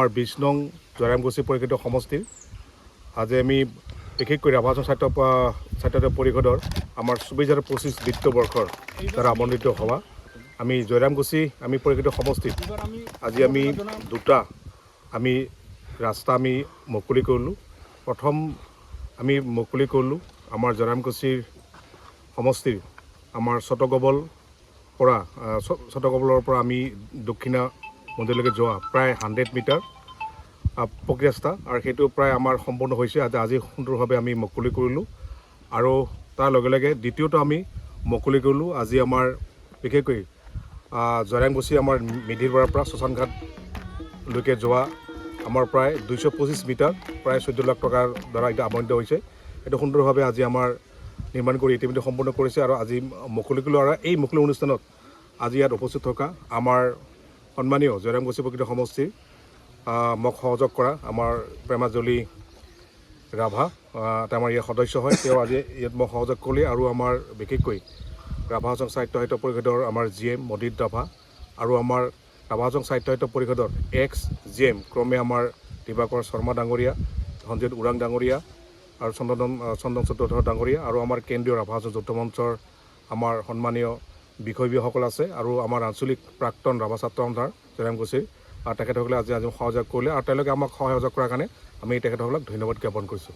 আমাৰ ২০ নং জয়ৰামগুছি পৰিষদ সমষ্টিৰ আজি আমি বিশেষকৈ ৰাভা হাজং ছাত্ৰদল পৰিষদৰ আমাৰ ২৪-২৫ বিত্তবৰ্ষৰ দ্বাৰা আমন্ত্ৰিত হোৱা আমি জয়ৰামগুছি আমি পৰিষদ সমষ্টিত আজি আমি দুটা আমি ৰাস্তা আমি মুকলি কৰিলোঁ। প্ৰথম আমি মুকলি কৰিলোঁ আমাৰ জয়ৰামগুছিৰ সমষ্টিৰ আমাৰ চটগবলৰ পৰা আমি দক্ষিণা মন্দিৰলৈকে যোৱা প্ৰায় 100 মিটাৰ পকী ৰাস্তা আৰু সেইটো প্ৰায় আমাৰ সম্পূৰ্ণ হৈছে। আজি সুন্দৰভাৱে আমি মুকলি কৰিলোঁ আৰু তাৰ লগে লগে দ্বিতীয়টো আমি মুকলি কৰিলোঁ আজি আমাৰ বিশেষকৈ জয়ৰামগুছি আমাৰ মিডিৰবাৰৰ পৰা শ্মশানঘাটলৈকে যোৱা আমাৰ প্ৰায় 225 মিটাৰ প্ৰায় 14 লাখ টকাৰ দ্বাৰা এতিয়া আবণ্টিত হৈছে। এইটো সুন্দৰভাৱে আজি আমাৰ নিৰ্মাণ কৰি ইতিমধ্যে সম্পূৰ্ণ কৰিছে আৰু আজি মুকলি কৰিলোঁ। আৰু এই মুকলি অনুষ্ঠানত আজি ইয়াত উপস্থিত থকা আমাৰ সন্মানীয় জয়ৰামগুছি পৰিষদ সমষ্টিৰ মোক সহযোগ কৰা আমাৰ প্ৰেমাজলী ৰাভা আমাৰ ইয়াৰ সদস্য হয়। তেওঁ আজি ইয়াত মোক সহযোগ কৰিলে আৰু আমাৰ বিশেষকৈ ৰাভা হাজং সাহিত্য পৰিষদৰ আমাৰ GM মদিত ৰাভা আৰু আমাৰ ৰাভা হাজং সাহিত্য পৰিষদৰ ex-GM ক্ৰমে আমাৰ দিবাকৰ শৰ্মা ডাঙৰীয়া, সঞ্জিত ওৰাং ডাঙৰীয়া আৰু চন্দন চতুৰ্থ ডাঙৰীয়া আৰু আমাৰ কেন্দ্ৰীয় ৰাভা হাজং যৌথ মঞ্চৰ আমাৰ সন্মানীয় বিষয়ববীয়াসকল আছে আৰু আমাৰ আঞ্চলিক প্ৰাক্তন ৰাভা ছাত্ৰ সন্থাৰ জয়ৰামগুছিৰ তেখেতসকলে আজি সহযোগ কৰিলে আৰু তেওঁলোকে আমাক সহযোগ কৰাৰ কাৰণে আমি তেখেতসকলক ধন্যবাদ জ্ঞাপন কৰিছোঁ।